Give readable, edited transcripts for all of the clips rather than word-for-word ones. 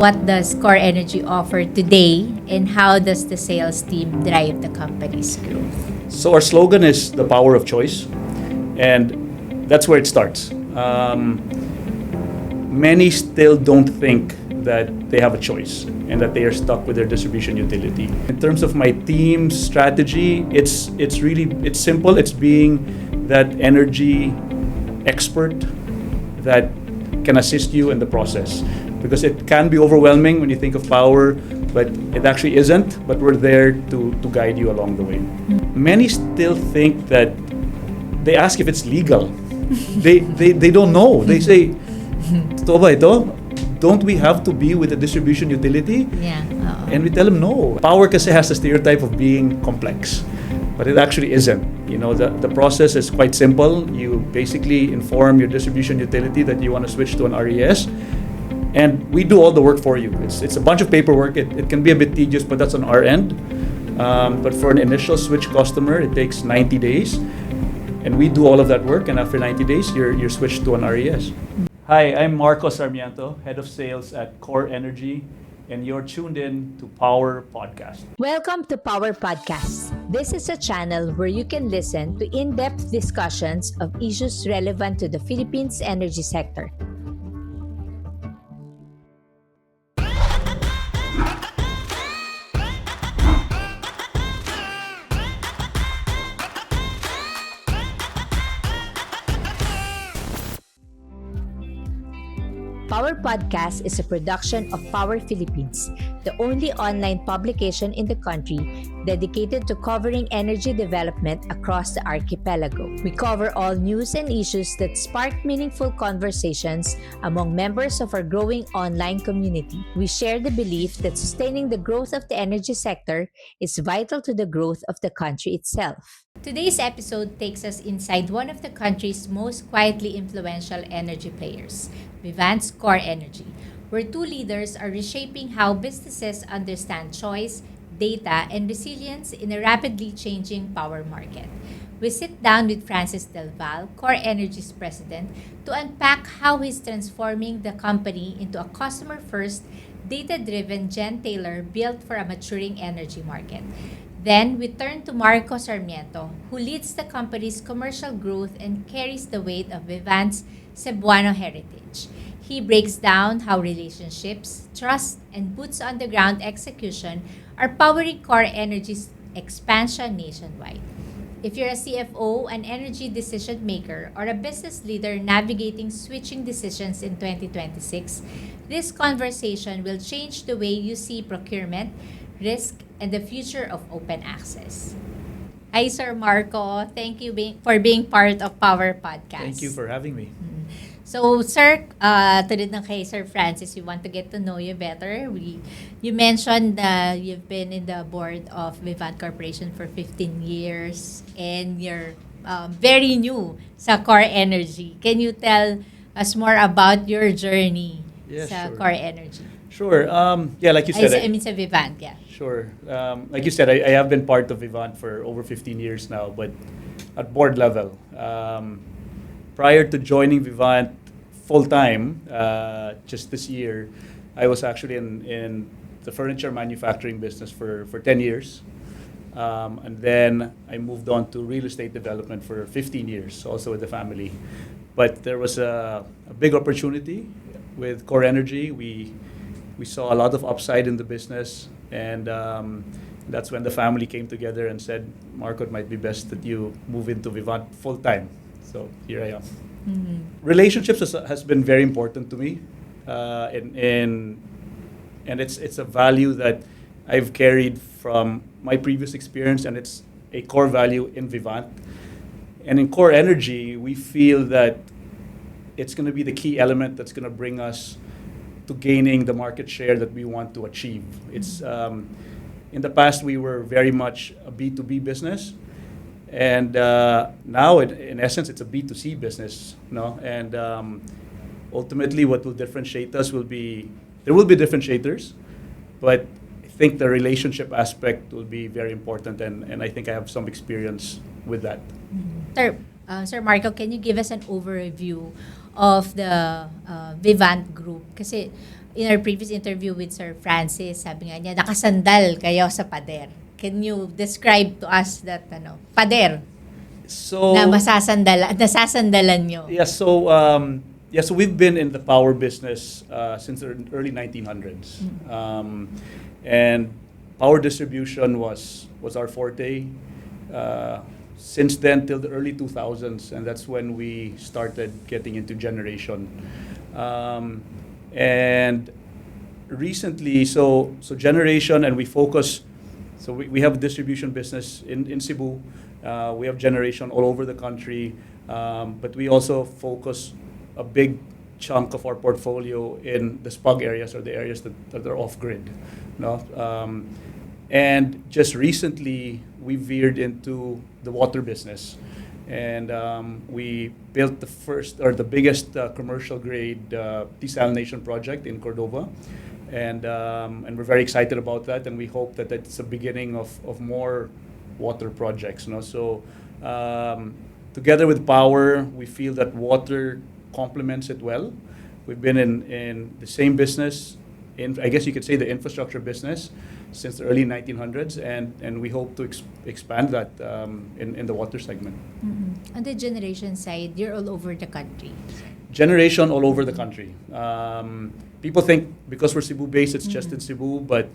What does COREnergy offer today, and how does the sales team drive the company's growth? So our slogan is the power of choice, and that's where it starts. Many still don't think that they have a choice and that they are stuck with their distribution utility. In terms of my team's strategy, it's simple. It's being that energy expert that can assist you in the process, because it can be overwhelming when you think of power, but it actually isn't. But we're there to guide you along the way. Many still think that they ask if it's legal. They don't know. They say, "Totoo ba ito? Don't we have to be with a distribution utility?" Yeah. And we tell them no. Power kasi has a stereotype of being complex, but it actually isn't. You know, the process is quite simple. You basically inform your distribution utility that you want to switch to an RES, and we do all the work for you. It's a bunch of paperwork. It can be a bit tedious, but that's on our end. But for an initial switch customer, it takes 90 days, and we do all of that work. And after 90 days, you're switched to an RES. Hi, I'm Marko Sarmiento, Head of Sales at COREnergy, and you're tuned in to Power Podcast. Welcome to Power Podcast. This is a channel where you can listen to in-depth discussions of issues relevant to the Philippines energy sector. Power Podcast is a production of Power Philippines, the only online publication in the country dedicated to covering energy development across the archipelago. We cover all news and issues that spark meaningful conversations among members of our growing online community. We share the belief that sustaining the growth of the energy sector is vital to the growth of the country itself. Today's episode takes us inside one of the country's most quietly influential energy players, Vivant's COREnergy, where two leaders are reshaping how businesses understand choice, data, and resilience in a rapidly changing power market. We sit down with Francis Del Val, COREnergy's president, to unpack how he's transforming the company into a customer-first, data-driven gentailer built for a maturing energy market. Then we turn to Marko Sarmiento, who leads the company's commercial growth and carries the weight of Vivant's Cebuano heritage. He breaks down how relationships, trust, and boots-on-the-ground execution are powering COREnergy's expansion nationwide. If you're a CFO, an energy decision maker, or a business leader navigating switching decisions in 2026, this conversation will change the way you see procurement, risk, and the future of open access. Hi, Sir Marco. Thank you for being part of Power Podcast. Thank you for having me. So, Sir, tulad ng kay Sir Francis, we want to get to know you better. You mentioned that you've been in the board of Vivant Corporation for 15 years and you're very new sa COREnergy. Can you tell us more about your journey sa sure. COREnergy? Sure. Like you said. I mean sa Vivant, yeah. Sure. Like you said, I have been part of Vivant for over 15 years now, but at board level. Prior to joining Vivant full-time, just this year, I was actually in the furniture manufacturing business for 10 years. And then I moved on to real estate development for 15 years, also with the family. But there was a big opportunity with COREnergy. We saw a lot of upside in the business, and that's when the family came together and said, Marco, it might be best that you move into Vivant full-time. So here I am. Mm-hmm. Relationships has been very important to me, and it's a value that I've carried from my previous experience, and it's a core value in Vivant. And in COREnergy, we feel that it's going to be the key element that's going to bring us to gaining the market share that we want to achieve. It's in the past we were very much a B2B business, and now in essence it's a B2C business, no? And ultimately, what will differentiate us will be differentiators, but I think the relationship aspect will be very important, and I think I have some experience with that. Sir Marco, can you give us an overview of the Vivant Group? Kasi in our previous interview with Sir Francis, sabi nga niya, nakasandal kayo sa pader. Can you describe to us that, pader na So nasasandalan nyo? so we've been in the power business since the early 1900s, and power distribution was our forte. Since then till the early 2000s, and that's when we started getting into generation. And recently, so generation, and we focus. So we have a distribution business in Cebu. We have generation all over the country, but we also focus a big chunk of our portfolio in the SPUG areas, or the areas that are off grid. No? And just recently, we veered into the water business, and we built the first, or the biggest, commercial grade desalination project in Cordova, and we're very excited about that, and we hope that it's the beginning of more water projects. No? So together with power, we feel that water complements it well. We've been in the same business, I guess you could say the infrastructure business, since the early 1900s, and we hope to expand that in the water segment. Mm-hmm. On the generation side, you're all over the country. Generation all over the country. People think because we're Cebu based, it's just in Cebu, but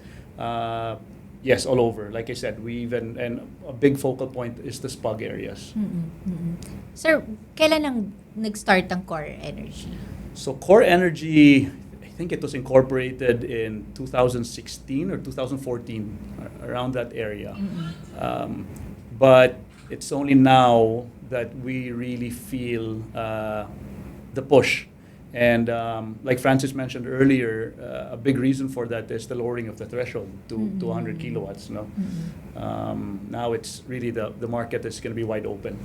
yes, all over. Like I said, and a big focal point is the SPUG areas. Sir, kailan nag-start ang COREnergy? So COREnergy, I think it was incorporated in 2016 or 2014, around that area. But it's only now that we really feel the push. And like Francis mentioned earlier, a big reason for that is the lowering of the threshold to 100 kilowatts. No? Now it's really the market is going to be wide open.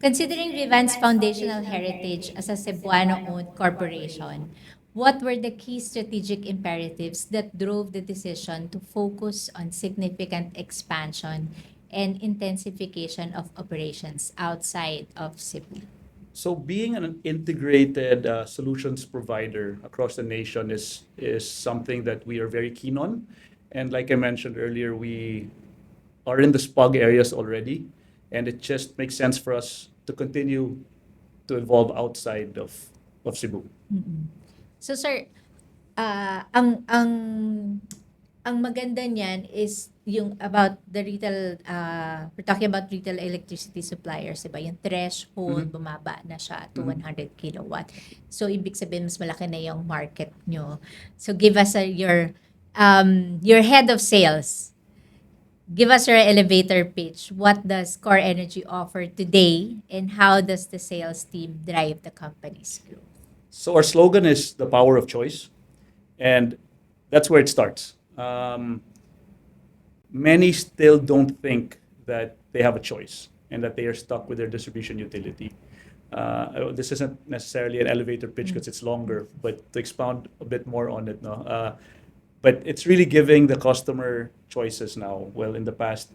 Considering Vivant's foundational heritage as a Cebuano-owned corporation, what were the key strategic imperatives that drove the decision to focus on significant expansion and intensification of operations outside of Cebu? So being an integrated solutions provider across the nation is something that we are very keen on. And like I mentioned earlier, we are in the SPUG areas already, and it just makes sense for us to continue to evolve outside of Cebu. So sir, ang maganda niyan is yung about the retail, we're talking about retail electricity suppliers, diba? Yung threshold, bumaba na siya to 100 kilowatt. So, ibig sabihin, mas malaki na yung market nyo. So, give us your head of sales. Give us your elevator pitch. What does COREnergy offer today, and how does the sales team drive the company's growth? So our slogan is the power of choice, and that's where it starts. Many still don't think that they have a choice and that they are stuck with their distribution utility. This isn't necessarily an elevator pitch because it's longer, but to expound a bit more on it, no? But it's really giving the customer choices now. Well, in the past,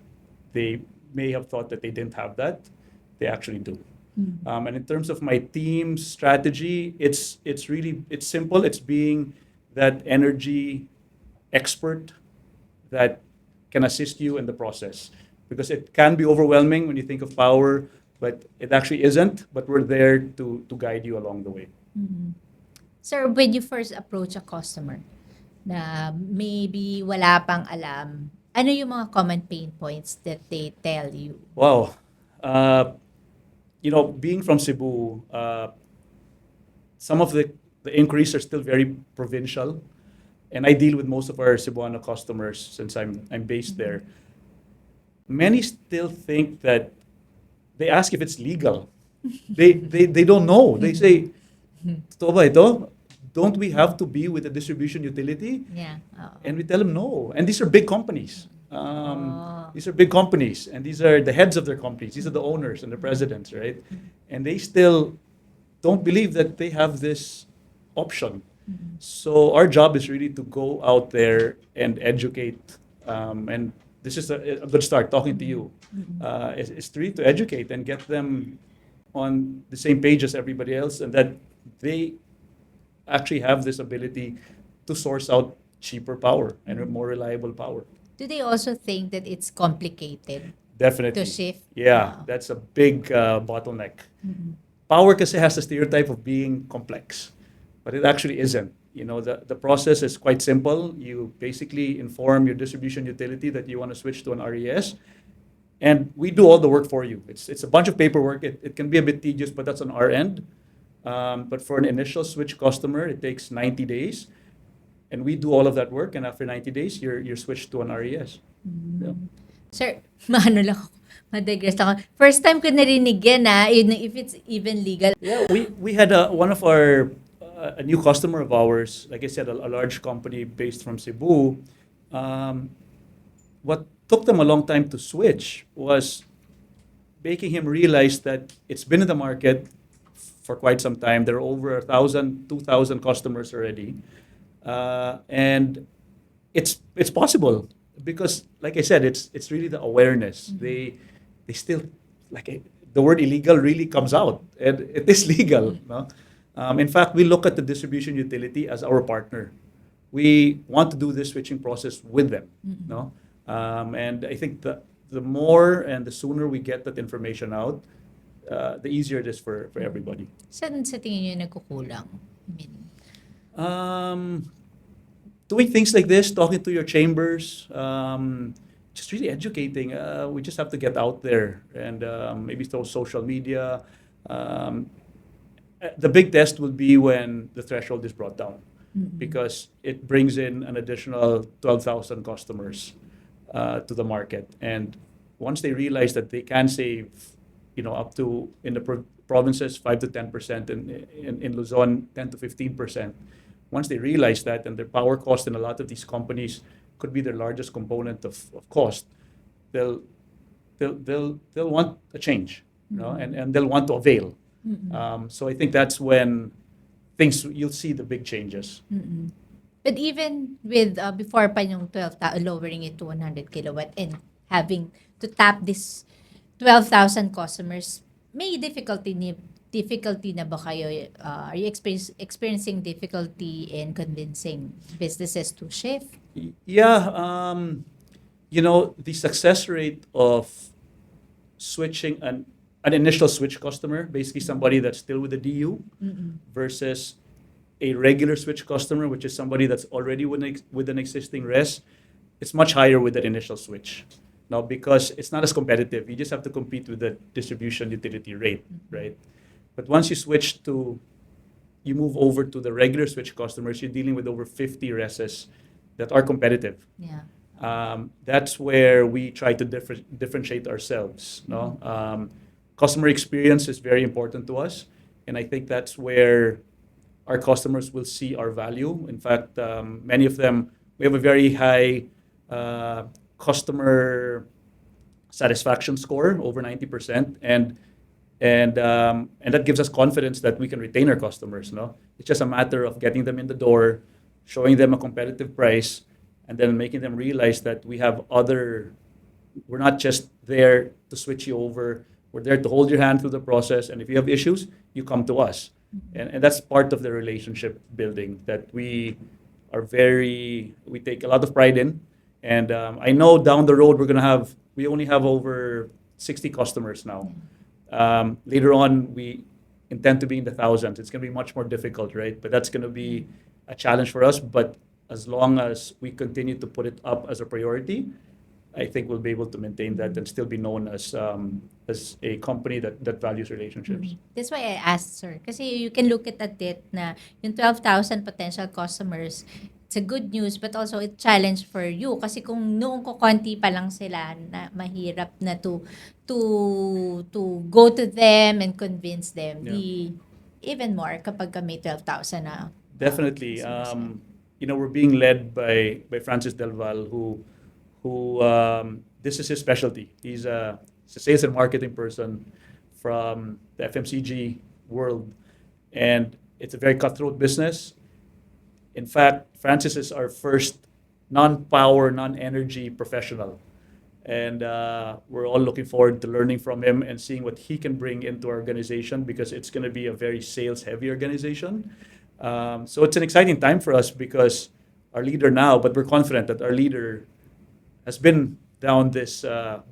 they may have thought that they didn't have that. They actually do. And in terms of my team's strategy, it's simple. It's being that energy expert that can assist you in the process, because it can be overwhelming when you think of power, but it actually isn't. But we're there to guide you along the way. Sir, when you first approach a customer na maybe wala pang alam, ano yung mga common pain points that they tell you? Wow. Being from Cebu, some of the inquiries are still very provincial. And I deal with most of our Cebuano customers since I'm based there. Many still think that they ask if it's legal. They don't know. They say, "Totoo ba ito? Don't we have to be with a distribution utility?" Yeah. And we tell them no. And these are big companies. These are big companies, and these are the heads of their companies. These are the owners and the presidents, right? And they still don't believe that they have this option. So our job is really to go out there and educate, and this is a good start talking to you. It's really to educate and get them on the same page as everybody else, and that they actually have this ability to source out cheaper power and more reliable power. Do they also think that it's complicated Definitely. to shift? Yeah, that's a big bottleneck. Power kasi has a stereotype of being complex, but it actually isn't. The process is quite simple. You basically inform your distribution utility that you want to switch to an RES, and we do all the work for you. It's a bunch of paperwork. It can be a bit tedious, but that's on our end. But for an initial switch customer, it takes 90 days, and we do all of that work. And after 90 days, you're switched to an RES. Yeah. Sir, maano lang ako. Madigress ako. First time ko narinig yan if it's even legal. Yeah, we had one of our a new customer of ours, like I said, a large company based from Cebu. What took them a long time to switch was making him realize that it's been in the market for quite some time. There are over 1,000, 2,000 customers already, and it's possible because, like I said, it's really the awareness. They still the word illegal really comes out, and it is legal. No? In fact, we look at the distribution utility as our partner. We want to do this switching process with them. No? And I think the more and the sooner we get that information out, the easier it is for everybody. Saan sa tingin nyo nagkukulang? I mean, Doing things like this, talking to your chambers, just really educating. We just have to get out there and maybe through social media. The big test will be when the threshold is brought down, because it brings in an additional 12,000 customers to the market. And once they realize that they can save, up to in the provinces 5 to 10%, in Luzon 10 to 15%. Once they realize that, and their power cost in a lot of these companies could be their largest component of cost, they'll want a change, and they'll want to avail. So I think that's when you'll see the big changes. but even with before pa yung 12,000, lowering it to 100 kilowatt and having to tap this 12,000 customers, may difficulty na ba kayo? Are you experiencing difficulty in convincing businesses to shift? Yeah, the success rate of switching an initial switch customer, basically somebody that's still with the DU, versus a regular switch customer, which is somebody that's already with an existing res, it's much higher with that initial switch. Now, because it's not as competitive, you just have to compete with the distribution utility rate, right? But once you move over to the regular switch customers, you're dealing with over 50 reses that are competitive. Yeah. That's where we try to differentiate ourselves. No, customer experience is very important to us, and I think that's where our customers will see our value. In fact, many of them, we have a very high customer satisfaction score, over 90%, and that gives us confidence that we can retain our customers. No, it's just a matter of getting them in the door, showing them a competitive price, and then making them realize that we're not just there to switch you over. We're there to hold your hand through the process, and if you have issues, you come to us. And that's part of the relationship building that we take a lot of pride in. And I know down the road we only have over 60 customers now. Later on, we intend to be in the thousands. It's going to be much more difficult, right? But that's going to be a challenge for us. But as long as we continue to put it up as a priority, I think we'll be able to maintain that and still be known as a company that values relationships. That's why I asked, sir. Kasi you can look at it na yung 12,000 potential customers, it's a good news but also a challenge for you. Kasi kung noong kukonti pa lang sila, na mahirap na to go to them and convince them. Yeah. Even more kapag may 12,000 na. Definitely. We're being led by Francis Del Val, who this is his specialty. He's a sales and marketing person from the FMCG world, and it's a very cutthroat business. In fact, Francis is our first non-power, non-energy professional, and we're all looking forward to learning from him and seeing what he can bring into our organization, because it's going to be a very sales-heavy organization. So it's an exciting time for us because our leader now, but we're confident that our leader has been down this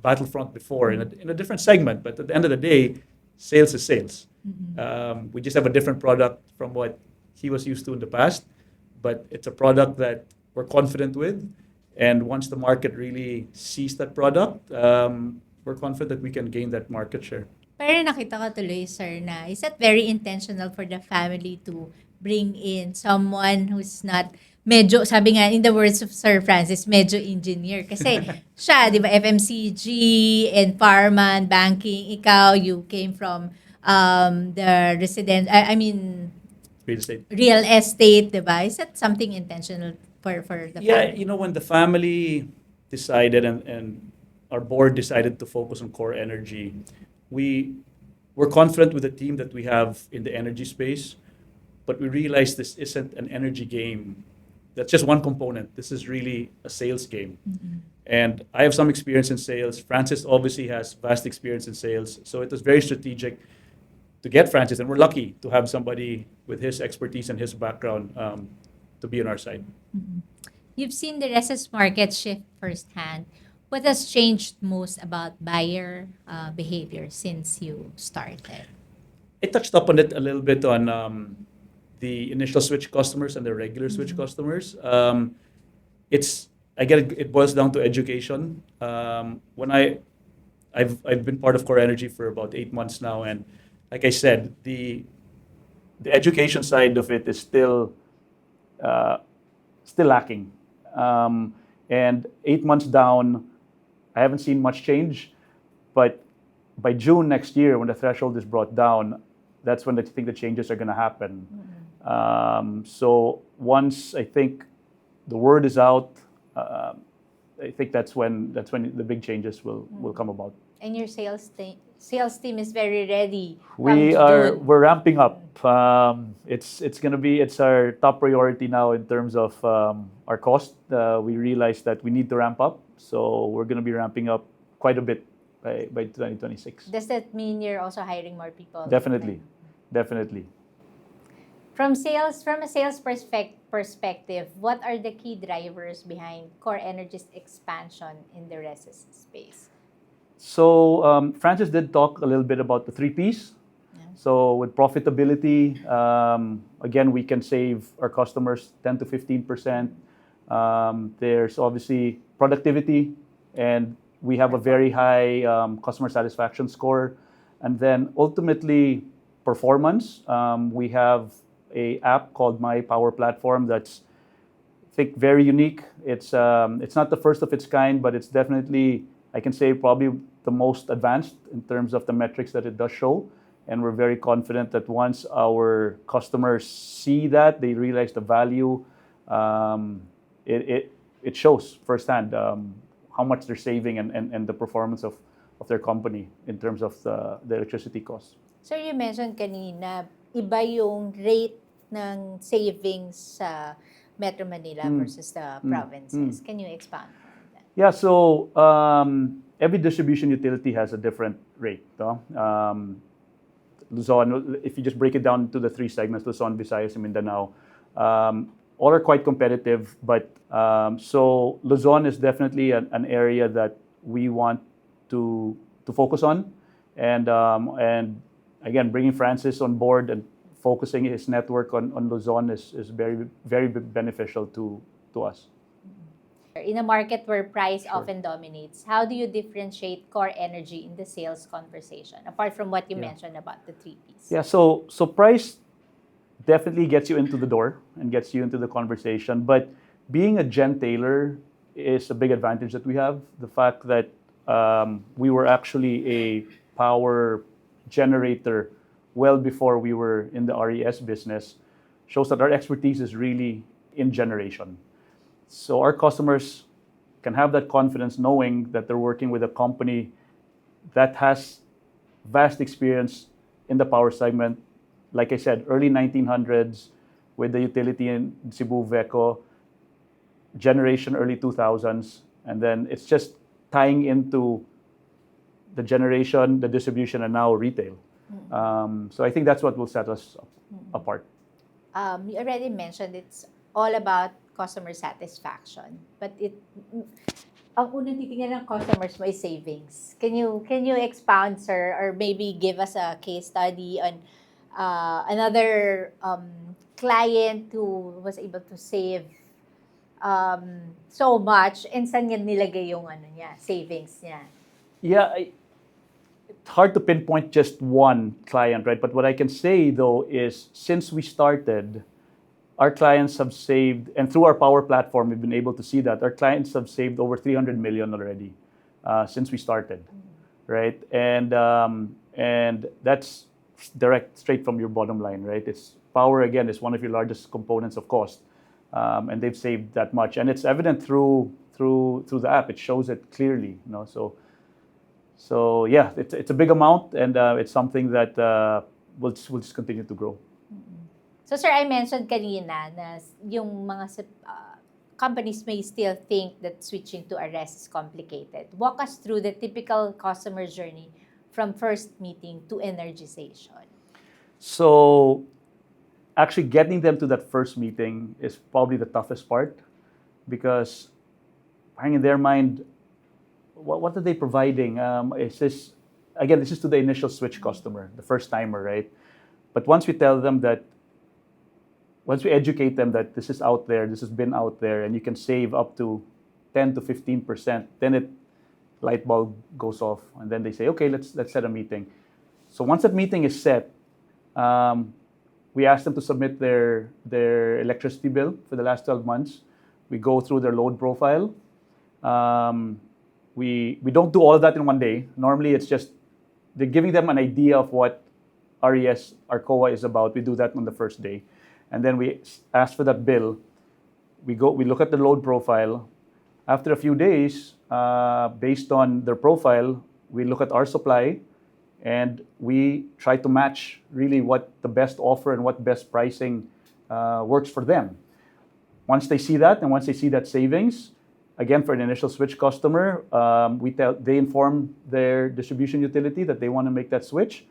battlefront before in a different segment. But at the end of the day, sales is sales. We just have a different product from what he was used to in the past, but it's a product that we're confident with. And once the market really sees that product, we're confident that we can gain that market share. Pero nakita ko tuloy, sir, na is that very intentional for the family to bring in someone who's not medyo, sabi nga, in the words of Sir Francis, medyo engineer. Kasi siya, di ba, FMCG and pharma and banking, ikaw, you came from the I mean, Real estate. real estate, di ba? Is that something intentional for the Yeah, family? when the family decided and our board decided to focus on COREnergy, we're confident with the team that we have in the energy space, but we realize this isn't an energy game. That's just one component. This is really a sales game. And I have some experience in sales. Francis obviously has vast experience in sales. So it was very strategic to get Francis, and we're lucky to have somebody with his expertise and his background to be on our side. You've seen the reses market shift firsthand. What has changed most about buyer behavior since you started? I touched upon it a little bit on the initial switch customers and the regular switch customers. It's again, it boils down to education. When I've been part of COREnergy for about 8 months now, and like I said, the education side of it is still lacking. And 8 months down, I haven't seen much change. But by June next year, when the threshold is brought down, that's when I think the changes are going to happen. So once I think the word is out, I think that's when the big changes will come about. And your sales team is very ready. We're ramping up. It's our top priority now in terms of our cost. We realize that we need to ramp up, so we're going to be ramping up quite a bit by 2026. Does that mean you're also hiring more people? Definitely. From a sales perspective, what are the key drivers behind COREnergy's expansion in the reses space? So Francis did talk a little bit about the 3 Ps. Yeah. So with profitability, again, we can save our customers 10 to 15%. There's obviously productivity, and we have a very high customer satisfaction score. And then ultimately, performance. We have a app called Mayie Power Platform that's, I think, very unique. It's not the first of its kind, but it's definitely, I can say, probably the most advanced in terms of the metrics that it does show. And we're very confident that once our customers see that, they realize the value, it shows firsthand how much they're saving and the performance of their company in terms of the electricity costs. So you mentioned kanina, iba yung rate ng savings sa Metro Manila versus the provinces. Can you expand on that? Yeah, so every distribution utility has a different rate. No? Luzon, if you just break it down to the 3 segments, Luzon, Visayas, and Mindanao, all are quite competitive. But so Luzon is definitely an area that we want to focus on, and again, bringing Francis on board and focusing his network on Luzon is very, very beneficial to us. In a market where price often dominates, how do you differentiate COREnergy in the sales conversation, apart from what you mentioned about the 3 Ps? Yeah, so price definitely gets you into the door and gets you into the conversation. But being a gentailer is a big advantage that we have. The fact that we were actually a power generator well before we were in the RES business shows that our expertise is really in generation. So our customers can have that confidence knowing that they're working with a company that has vast experience in the power segment. Like I said, early 1900s with the utility in Cebu, Veco, generation early 2000s, and then it's just tying into the generation, the distribution, and now retail. So I think that's what will set us apart. You already mentioned it's all about customer satisfaction. But ang unang titingnan ng customers mo is savings. Can you expound, sir, or maybe give us a case study on another client who was able to save so much and saan niya nilagay yung savings niya? Yeah, it's hard to pinpoint just one client, right? But what I can say though is since we started, our clients have saved, and through our Power platform, we've been able to see that our clients have saved over 300 million already since we started, right? And that's direct, straight from your bottom line, right? It's Power again is one of your largest components of cost, and they've saved that much, and it's evident through the app. It shows it clearly, you know. So yeah, it's a big amount, and it's something that will just continue to grow. So, sir, I mentioned kanina na yung mga companies may still think that switching to a RES is complicated. Walk us through the typical customer journey from first meeting to energization. So actually getting them to that first meeting is probably the toughest part because in their mind, what are they providing? Is this, again, this is to the initial switch customer, the first timer, right? But once we tell them that, once we educate them that this is out there, this has been out there, and you can save up to 10 to 15%, then light bulb goes off, and then they say, okay, let's set a meeting. So once that meeting is set, we ask them to submit their electricity bill for the last 12 months. We go through their load profile. We don't do all of that in one day. Normally, it's just they're giving them an idea of what RES, our COA, is about. We do that on the first day. And then we ask for that bill. We look at the load profile. After a few days, based on their profile, we look at our supply, and we try to match really what the best offer and what best pricing works for them. Once they see that, and once they see that savings, again, for an initial switch customer, they inform their distribution utility that they want to make that switch.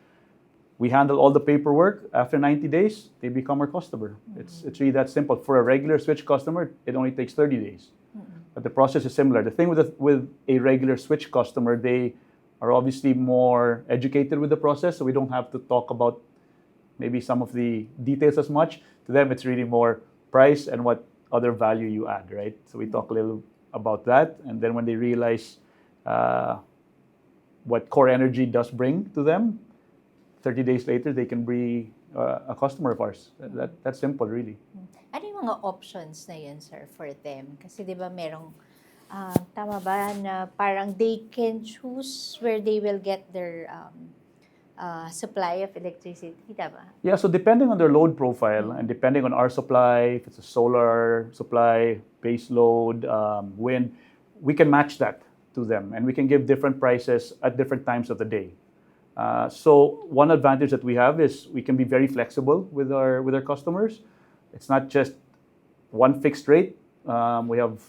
We handle all the paperwork. After 90 days, they become our customer. Mm-hmm. It's really that simple. For a regular switch customer, it only takes 30 days. Mm-hmm. But the process is similar. The thing with a regular switch customer, they are obviously more educated with the process, so we don't have to talk about maybe some of the details as much. To them, it's really more price and what other value you add, right? So we talk a little about that, and then when they realize what COREnergy does bring to them, 30 days later, they can be a customer of ours. That's simple, really. Ano yung mga options na yun, sir, for them? Kasi di ba merong, tama ba, na parang they can choose where they will get their supply of electricity, tama? Yeah, so depending on their load profile and depending on our supply, if it's a solar supply, base load, wind, we can match that to them, and we can give different prices at different times of the day. So one advantage that we have is we can be very flexible with our customers. It's not just one fixed rate. We have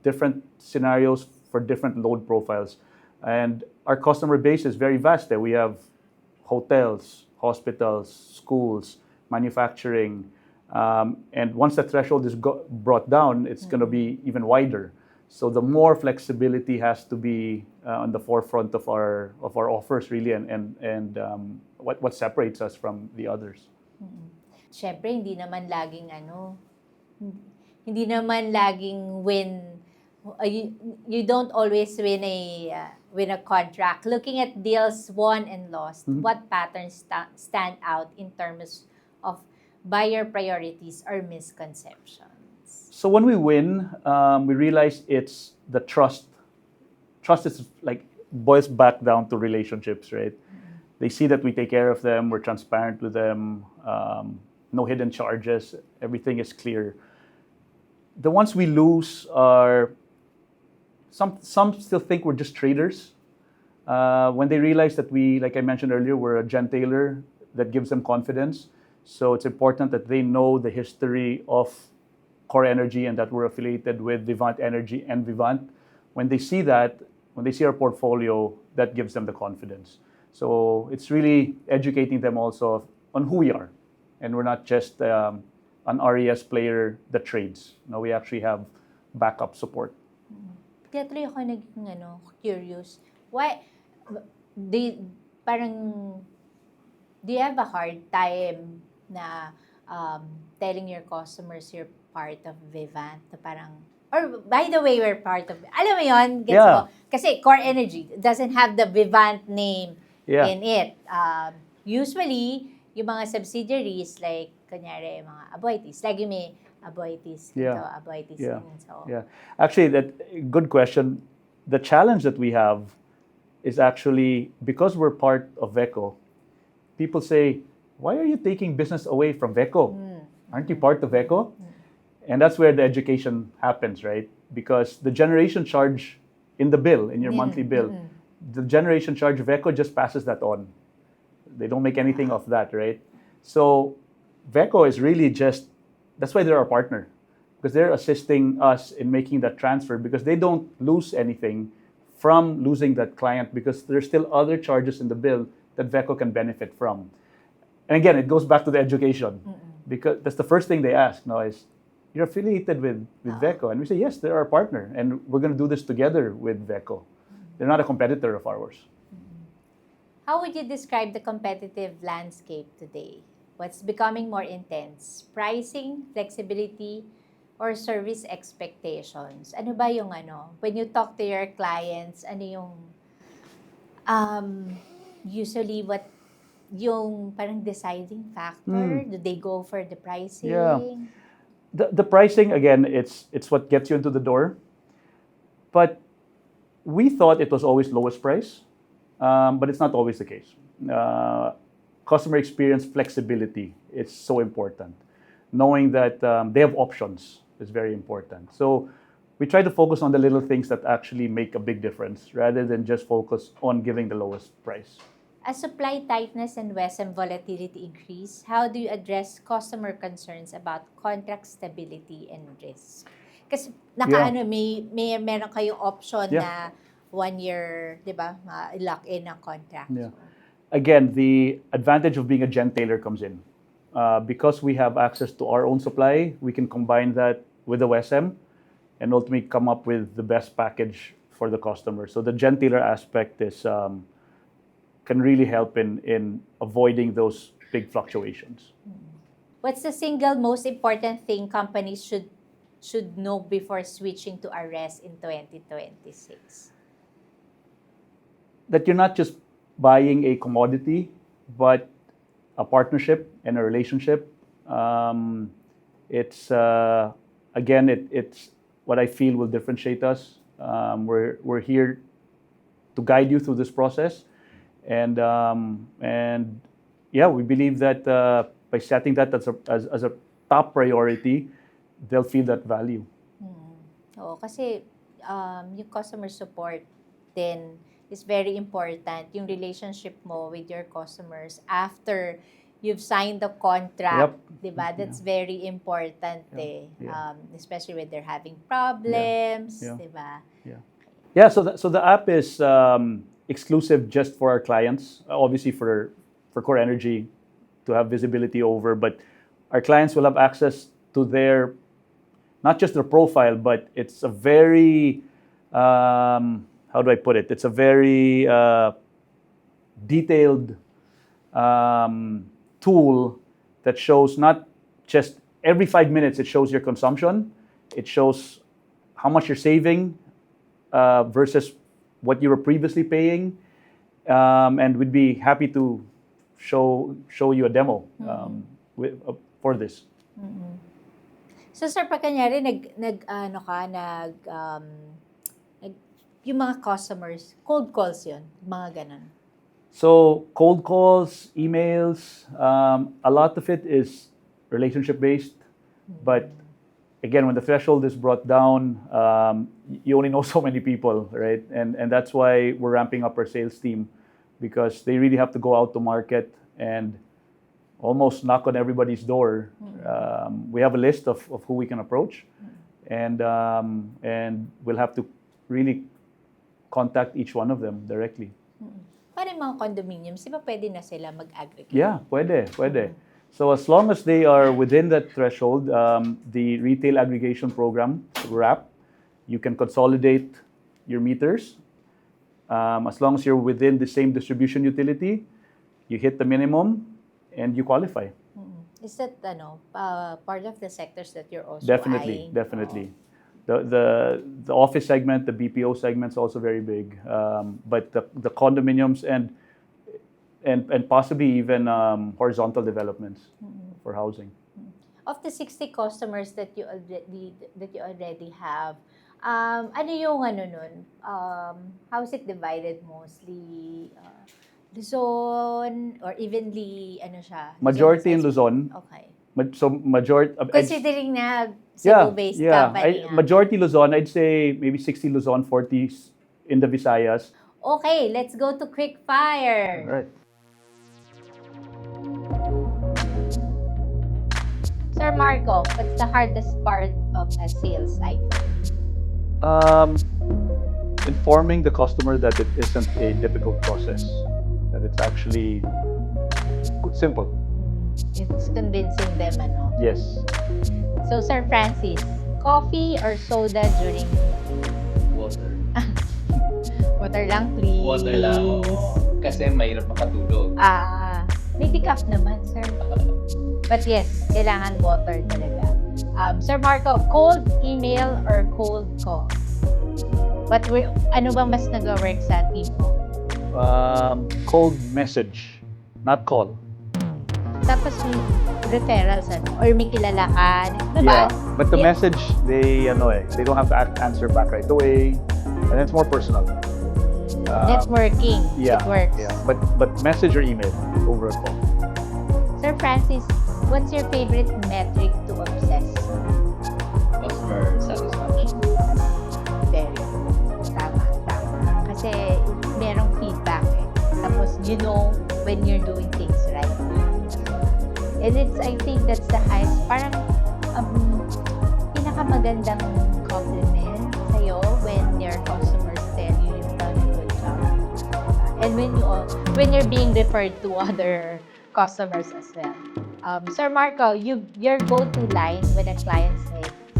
different scenarios for different load profiles, and our customer base is very vast. There we have hotels, hospitals, schools, manufacturing, and once the threshold is brought down, it's going to be even wider. So the more flexibility has to be on the forefront of our offers, really, and what separates us from the others. Siyempre, hindi naman laging win. You don't always win a contract. Looking at deals won and lost, what patterns stand out in terms of buyer priorities or misconceptions? So when we win, we realize it's the trust. Trust is boils back down to relationships, right? They see that we take care of them, we're transparent with them, no hidden charges, everything is clear. The ones we lose are some still think we're just traders. When they realize that we, like I mentioned earlier, we're a gentailer, that gives them confidence. So it's important that they know the history of COREnergy and that we're affiliated with Vivant Energy and Vivant. When they see that, when they see our portfolio, that gives them the confidence. So it's really educating them also on who we are. And we're not just an RES player that trades. Now we actually have backup support. Kaya tuloy ako naging curious. Why, di, parang, do you have a hard time na telling your customers you're part of Vivant? Na parang, or by the way, we're part of, alam mo yun, gets Yeah. mo? Kasi COREnergy doesn't have the Vivant name Yeah. in it. Usually, yung mga subsidiaries, like, kunyari, mga Aboitiz, lagi may Aboitiz, Yeah. ito, Aboitiz, Yeah. ganyan. So, Yeah, actually, good question. The challenge that we have is actually because we're part of VECO. People say, "Why are you taking business away from VECO? Aren't you part of VECO?" And that's where the education happens, right? Because the generation charge in the bill, in your monthly bill, the generation charge VECO just passes that on. They don't make anything of that, right? So VECO is really just, that's why they're our partner, because they're assisting us in making that transfer, because they don't lose anything from losing that client, because there's still other charges in the bill that VECO can benefit from. And again, it goes back to the education, because that's the first thing they ask now is, you're affiliated with VECO? And we say, yes, they're our partner, and we're going to do this together with VECO. They're not a competitor of ours. how would you describe the competitive landscape today? What's becoming more intense? Pricing, flexibility, or service expectations? Ano ba yung when you talk to your clients, ano yung usually what yung parang deciding factor? Do they go for the pricing? Yeah. The pricing, again, it's what gets you into the door. But we thought it was always lowest price, but it's not always the case. Customer experience flexibility, it's so important. Knowing that they have options is very important. So we try to focus on the little things that actually make a big difference rather than just focus on giving the lowest price. As supply tightness and WESM volatility increase, how do you address customer concerns about contract stability and risk? Kasi meron kayong option na 1 year, di ba, lock in ang contract. Yeah. Again, the advantage of being a gentailer comes in. Because we have access to our own supply, we can combine that with the WSM and ultimately come up with the best package for the customer. So the gentailer aspect is can really help in avoiding those big fluctuations. What's the single most important thing companies should know before switching to RES in 2026? That you're not just buying a commodity, but a partnership and a relationship. It's what I feel will differentiate us. We're here to guide you through this process, and we believe that by setting that as a top priority, they'll feel that value. Oo, kasi yung customer support din is very important. Yung relationship mo with your customers after you've signed the contract, diba? That's very important especially when they're having problems, diba? Yeah, so the app is exclusive just for our clients, obviously for COREnergy to have visibility over, but our clients will have access to their, not just their profile, but it's a very, how do I put it? It's a very detailed tool that shows not just every 5 minutes, it shows your consumption, it shows how much you're saving versus what you were previously paying, and we'd be happy to show you a demo for this. So sir, pag kanyari yung mga customers, cold calls yun, mga ganun. So cold calls, emails, a lot of it is relationship based, but again, when the threshold is brought down, you only know so many people, right? And that's why we're ramping up our sales team, because they really have to go out to market and almost knock on everybody's door. We have a list of who we can approach, and we'll have to really contact each one of them directly. Parang mga condominiums, di ba pwede na sila mag-aggregate? Yeah, pwede. So as long as they are within that threshold, the retail aggregation program, RAP, you can consolidate your meters. As long as you're within the same distribution utility, you hit the minimum and you qualify. Is that part of the sectors that you're also Definitely, eyeing? definitely. The office segment, the BPO segment is also very big, but the condominiums and possibly even horizontal developments for housing. Of the 60 customers that you already have, ano yung nun? How is it divided mostly? Luzon or evenly siya? Majority in Visayas? Luzon. Okay. So majority. Considering na Cebu-based company. Majority Luzon. I'd say maybe 60 Luzon, 40 in the Visayas. Okay, let's go to quick fire. All right. Sir Marco, what's the hardest part of a sales cycle? Informing the customer that it isn't a difficult process, that it's actually simple. It's convincing them, Yes. So, Sir Francis, coffee or soda during Water. water lang, please? Water lang. Oo. Kasi mahirap makatulog. May decaf naman, sir. But yes, kailangan water talaga. Sir Marco, cold email or cold call? Ano ba mas nag-work sa team mo? Cold message, not call. Tapos may referrals, or may kilala ka. Yeah, but the message, they don't have to answer back right away, and it's more personal. Networking, Yeah, it works. yeah. But message or email over a call. Sir Francis, what's your favorite metric to obsess? Customer satisfaction. Very good. Tama. Kasi merong feedback Tapos you know when you're doing things right. And I think that's the highest, parang pinakamagandang compliment sa'yo when your customers tell you you've done a good job. And when you're being referred to other customers as well. Sir Marco, your go-to line when a client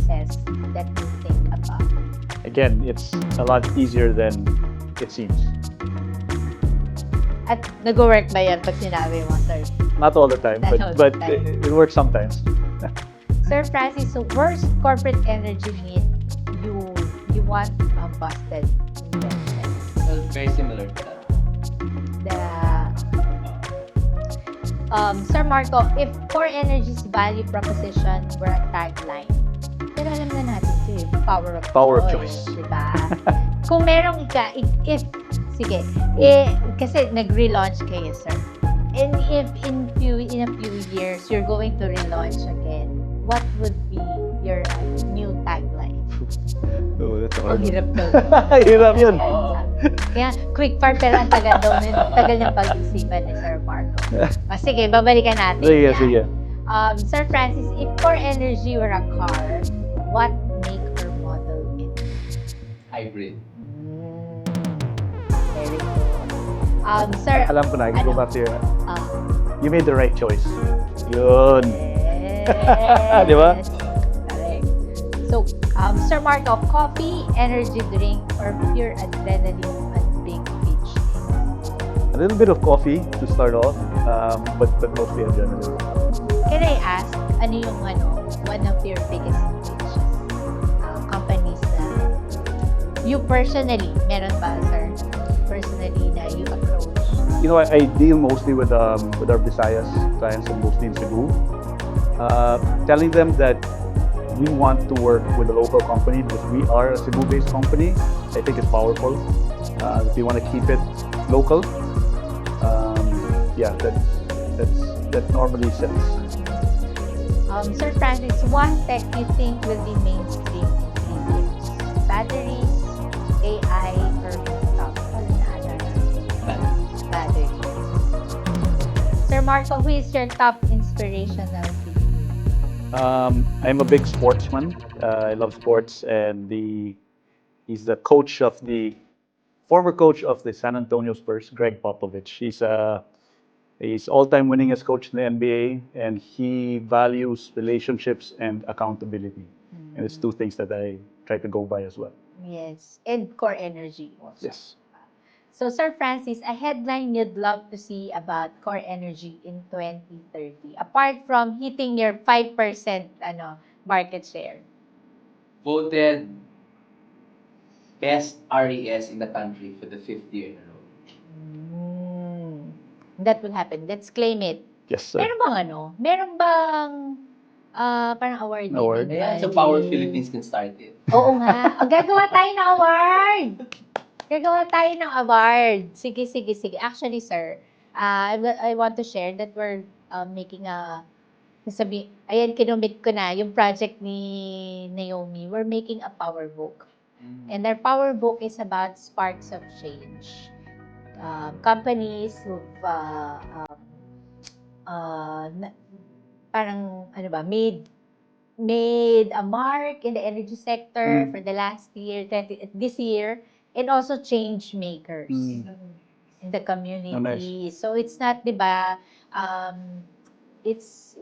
says that you think about. Again, it's a lot easier than it seems. At nag-work ba yan pag sinabi mo, sir? Not all the time, Not all the but time. it works sometimes. Sir Francis, so worst corporate energy meet you want busted investment. Well, very similar to that. Sir Marco, if COREnergy's value proposition were a tagline, pero alam na natin ito power of choice. Diba? Kung merong kasi nag-relaunch kayo, sir. And if in a few years, you're going to relaunch again, what would be your new tagline? Oh, that's hard. Hirap daw. Hirap yun. Kaya, quick fire, pero ang tagal daw. Tagal niyang pag-isipan ni Sir Marco. Sige, babalikan natin. Sige. Sir Francis, if COREnergy were a car, what make or model it? Hybrid. Very good. Sir, Alam ko na, I can go back to your... Ah. You made the right choice. Yun. Yes. Di ba? Correct. So, Sir Marco, coffee, energy drink, or pure adrenaline at big beach days? A little bit of coffee to start off, but mostly adrenaline. Can I ask, ano yung one of your biggest pitches? Companies na you personally, meron ba, sir? Personally na you approach? You know, I deal mostly with our Visayas clients and mostly in Cebu. Telling them that we want to work with a local company because we are a Cebu-based company, I think is powerful. If you want to keep it local, that normally sells. Sir Francis, one tech you think will be mainstream in 3 years? Batteries, AI, or rooftop? Or another? Batteries. Sir Marco, who is your top inspirational figure? I'm a big sportsman. I love sports, and he's the former coach of the San Antonio Spurs, Greg Popovich. He's He's all-time winningest coach in the NBA, and he values relationships and accountability. And it's two things that I try to go by as well. Yes. And COREnergy also. Yes. So, Sir Francis, a headline you'd love to see about COREnergy in 2030, apart from hitting your 5% market share. Voted best RES in the country for the 5th year in a row. That will happen. Let's claim it. Yes, sir. Meron bang parang award din? Award? Ayan, so Power Philippines can start it. Oo nga. Gagawa tayo ng award! Gagawa tayo ng award. Sige, sige, sige. Actually, sir, I want to share that we're making ayan, kinumit ko na yung project ni Naomi. We're making a power book. And our power book is about sparks of change. Companies who've parang made a mark in the energy sector for the last year, this year, and also change makers in the community. Oh, nice. So it's not, di ba, it's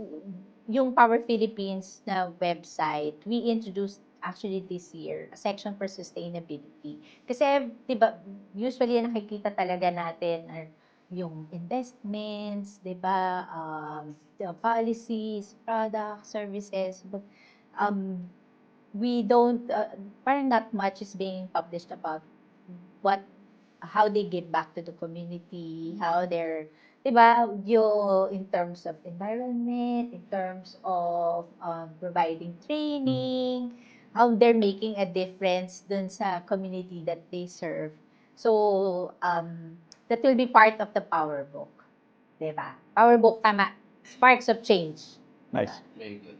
yung Power Philippines na website, we introduced actually this year a section for sustainability. Kasi, di ba, usually nakikita talaga natin are yung investments, di ba, the policies, products, services, but we don't, parang not much is being published about how they give back to the community, how they're, di ba, in terms of environment, in terms of providing training, how they're making a difference dun sa community that they serve. So, that will be part of the Power Book. Di ba? Power Book, tama. Sparks of Change. Nice. Very good.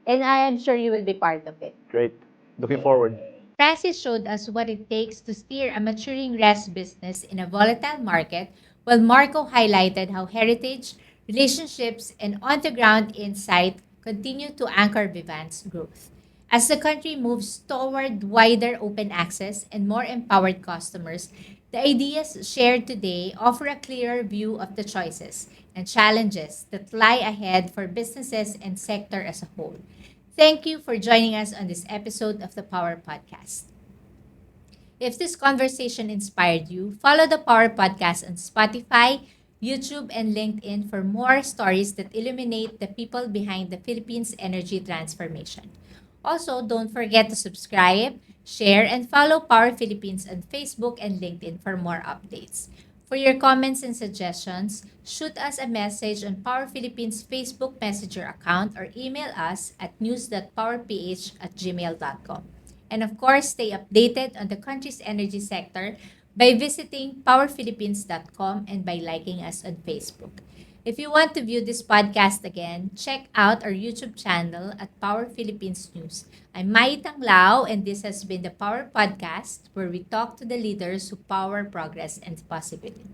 And I am sure you will be part of it. Great. Looking forward. Francis showed us what it takes to steer a maturing RES business in a volatile market, while Marco highlighted how heritage, relationships, and on-the-ground insight continue to anchor Vivant's growth. As the country moves toward wider open access and more empowered customers, the ideas shared today offer a clearer view of the choices and challenges that lie ahead for businesses and sector as a whole. Thank you for joining us on this episode of the Power Podcast. If this conversation inspired you, follow the Power Podcast on Spotify, YouTube, and LinkedIn for more stories that illuminate the people behind the Philippines' energy transformation. Also, don't forget to subscribe, share, and follow Power Philippines on Facebook and LinkedIn for more updates. For your comments and suggestions, shoot us a message on Power Philippines Facebook Messenger account or email us at news.powerph@gmail.com. And of course, stay updated on the country's energy sector by visiting powerphilippines.com and by liking us on Facebook. If you want to view this podcast again, check out our YouTube channel at Power Philippines News. I'm Mayie Tanglao, and this has been the Power Podcast, where we talk to the leaders who power progress and possibility.